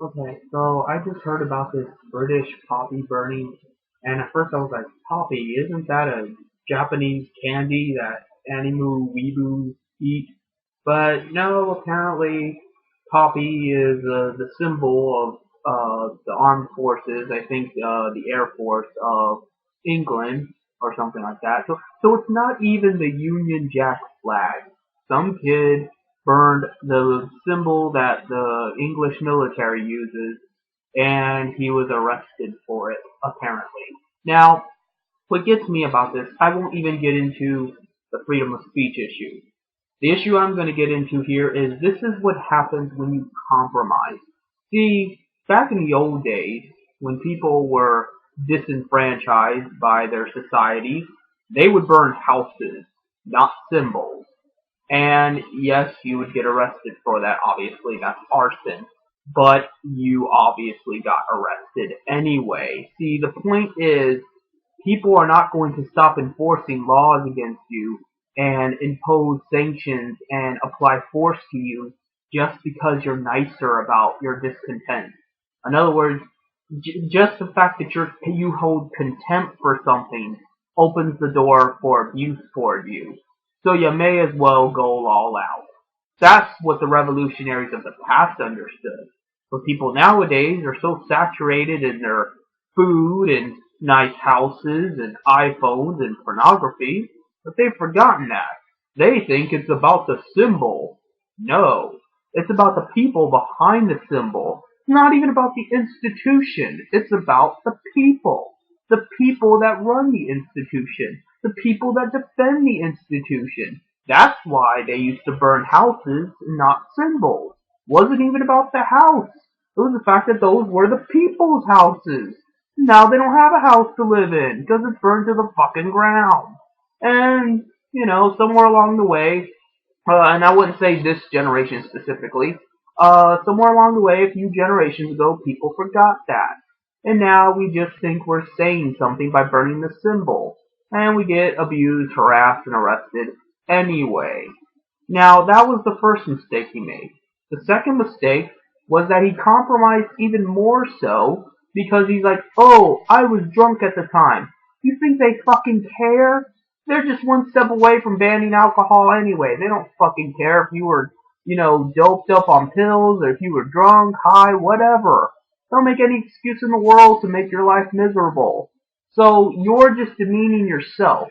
Okay, so I just heard about this British poppy burning, and at first I was like, poppy, isn't that a Japanese candy that animu weeboos eat? But no, apparently poppy is the symbol of the armed forces, I think the Air Force of England or something like that. So it's not even the Union Jack flag. Some kid burned the symbol that the English military uses, and he was arrested for it, apparently. Now, what gets me about this, I won't even get into the freedom of speech issue. The issue I'm going to get into here is this is what happens when you compromise. See, back in the old days, when people were disenfranchised by their societies, they would burn houses, not symbols. And yes, you would get arrested for that. Obviously, that's arson. But you obviously got arrested anyway. See, the point is, people are not going to stop enforcing laws against you and impose sanctions and apply force to you just because you're nicer about your discontent. In other words, just the fact that you hold contempt for something opens the door for abuse toward you. So you may as well go all out. That's what the revolutionaries of the past understood. But people nowadays are so saturated in their food and nice houses and iPhones and pornography that they've forgotten that. They think it's about the symbol. No, it's about the people behind the symbol. It's not even about the institution. It's about the people. The people that run the institution. The people that defend the institution. That's why they used to burn houses, not symbols. It wasn't even about the house. It was the fact that those were the people's houses. Now they don't have a house to live in because it's burned to the fucking ground. And, somewhere along the way, and I wouldn't say this generation specifically, somewhere along the way, a few generations ago, people forgot that. And now we just think we're saying something by burning the symbol. And we get abused, harassed, and arrested anyway. Now, that was the first mistake he made. The second mistake was that he compromised even more so because he's like, oh, I was drunk at the time. You think they fucking care? They're just one step away from banning alcohol anyway. They don't fucking care if you were, doped up on pills or if you were drunk, high, whatever. They'll make any excuse in the world to make your life miserable. So you're just demeaning yourself.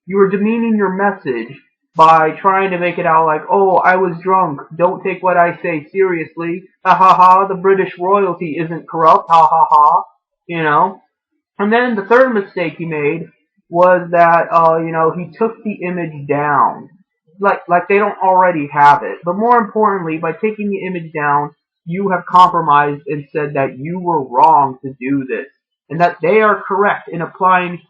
You are demeaning your message by trying to make it out like, oh, I was drunk. Don't take what I say seriously. Ha ha ha, the British royalty isn't corrupt. Ha ha ha. And then the third mistake he made was that, he took the image down. Like they don't already have it. But more importantly, by taking the image down, you have compromised and said that you were wrong to do this. And that they are correct in applying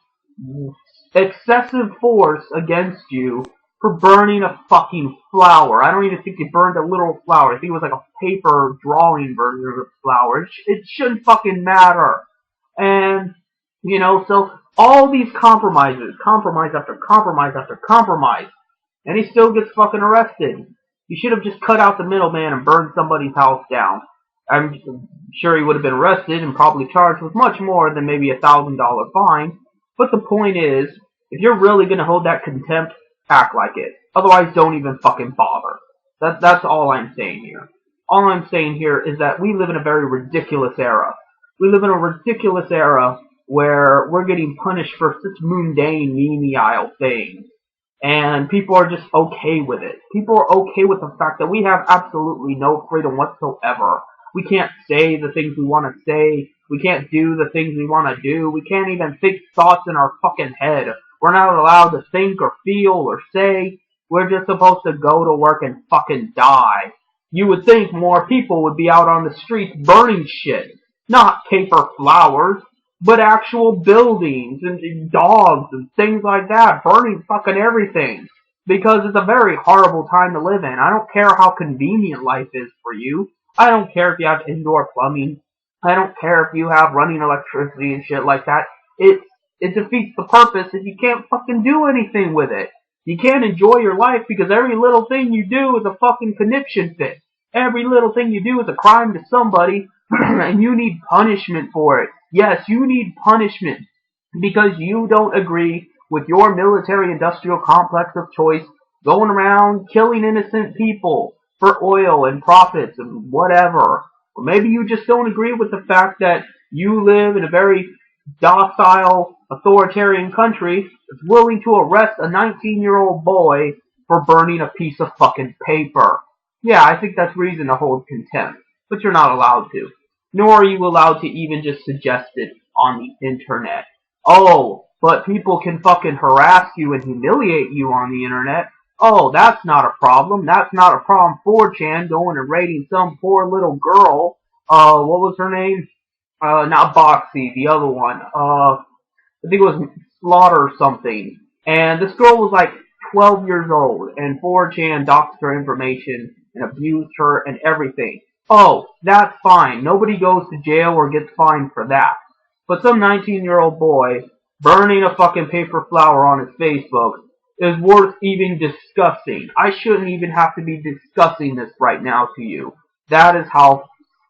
excessive force against you for burning a fucking flower. I don't even think you burned a literal flower. I think it was like a paper drawing version of a flower. It shouldn't fucking matter. And, so all these compromises, compromise after compromise after compromise, and he still gets fucking arrested. You should have just cut out the middleman and burned somebody's house down. I'm sure he would have been arrested and probably charged with much more than maybe $1,000 fine. But the point is, if you're really going to hold that contempt, act like it. Otherwise, don't even fucking bother. That's all I'm saying here. All I'm saying here is that we live in a very ridiculous era. We live in a ridiculous era where we're getting punished for such mundane, menial things. And people are just okay with it. People are okay with the fact that we have absolutely no freedom whatsoever. We can't say the things we want to say. We can't do the things we want to do. We can't even think thoughts in our fucking head. We're not allowed to think or feel or say. We're just supposed to go to work and fucking die. You would think more people would be out on the streets burning shit. Not paper flowers, but actual buildings and dogs and things like that. Burning fucking everything. Because it's a very horrible time to live in. I don't care how convenient life is for you. I don't care if you have indoor plumbing. I don't care if you have running electricity and shit like that. It defeats the purpose if you can't fucking do anything with it. You can't enjoy your life because every little thing you do is a fucking conniption fit. Every little thing you do is a crime to somebody And you need punishment for it. Yes, you need punishment because you don't agree with your military-industrial complex of choice going around killing innocent people for oil and profits and whatever. Or maybe you just don't agree with the fact that you live in a very docile, authoritarian country that's willing to arrest a 19-year-old boy for burning a piece of fucking paper. Yeah, I think that's reason to hold contempt, but you're not allowed to. Nor are you allowed to even just suggest it on the internet. Oh, but people can fucking harass you and humiliate you on the internet. Oh, that's not a problem. That's not a problem. 4chan going and raiding some poor little girl. What was her name? Not Boxy, the other one. I think it was Slaughter something. And this girl was like 12 years old, and 4chan doxed her information and abused her and everything. Oh, that's fine. Nobody goes to jail or gets fined for that. But some 19-year-old boy burning a fucking paper flower on his Facebook is worth even discussing. I shouldn't even have to be discussing this right now to you. That is how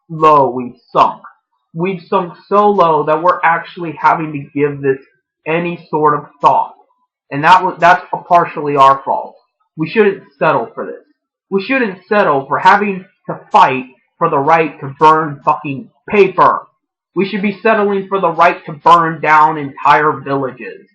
low we've sunk. We've sunk so low that we're actually having to give this any sort of thought. And that's partially our fault. We shouldn't settle for this. We shouldn't settle for having to fight for the right to burn fucking paper. We should be settling for the right to burn down entire villages.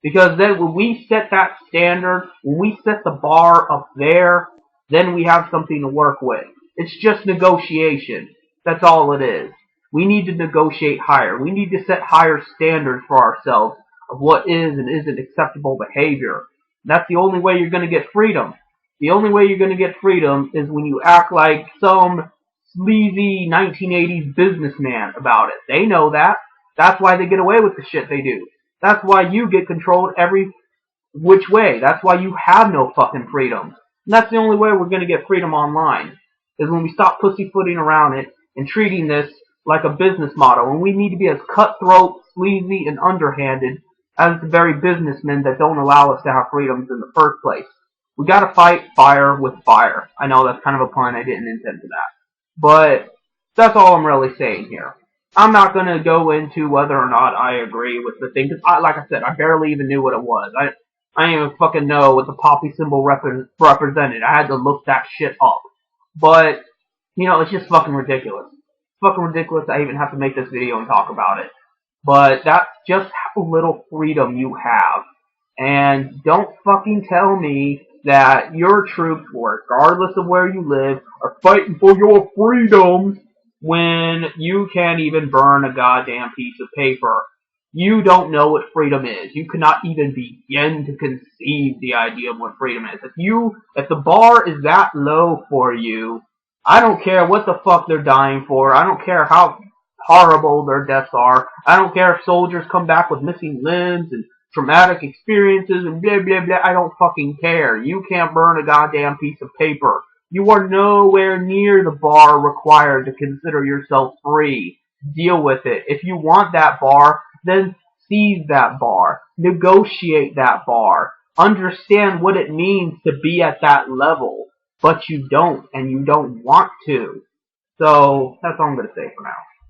Because then when we set that standard, when we set the bar up there, then we have something to work with. It's just negotiation. That's all it is. We need to negotiate higher. We need to set higher standards for ourselves of what is and isn't acceptable behavior. And that's the only way you're going to get freedom. The only way you're going to get freedom is when you act like some sleazy 1980s businessman about it. They know that. That's why they get away with the shit they do. That's why you get controlled every which way. That's why you have no fucking freedom. And that's the only way we're going to get freedom online, is when we stop pussyfooting around it and treating this like a business model. And we need to be as cutthroat, sleazy, and underhanded as the very businessmen that don't allow us to have freedoms in the first place. We gotta fight fire with fire. I know that's kind of a pun. I didn't intend for that. But that's all I'm really saying here. I'm not going to go into whether or not I agree with the thing, because like I said, I barely even knew what it was. I didn't even fucking know what the poppy symbol represented. I had to look that shit up. But, it's just fucking ridiculous. It's fucking ridiculous I even have to make this video and talk about it. But that's just how little freedom you have. And don't fucking tell me that your troops, regardless of where you live, are fighting for your freedoms when you can't even burn a goddamn piece of paper. You don't know what freedom is. You cannot even begin to conceive the idea of what freedom is. If the bar is that low for you, I don't care what the fuck they're dying for. I don't care how horrible their deaths are. I don't care if soldiers come back with missing limbs and traumatic experiences and blah blah blah. I don't fucking care. You can't burn a goddamn piece of paper. You are nowhere near the bar required to consider yourself free. Deal with it. If you want that bar, then seize that bar. Negotiate that bar. Understand what it means to be at that level. But you don't, and you don't want to. So, that's all I'm going to say for now.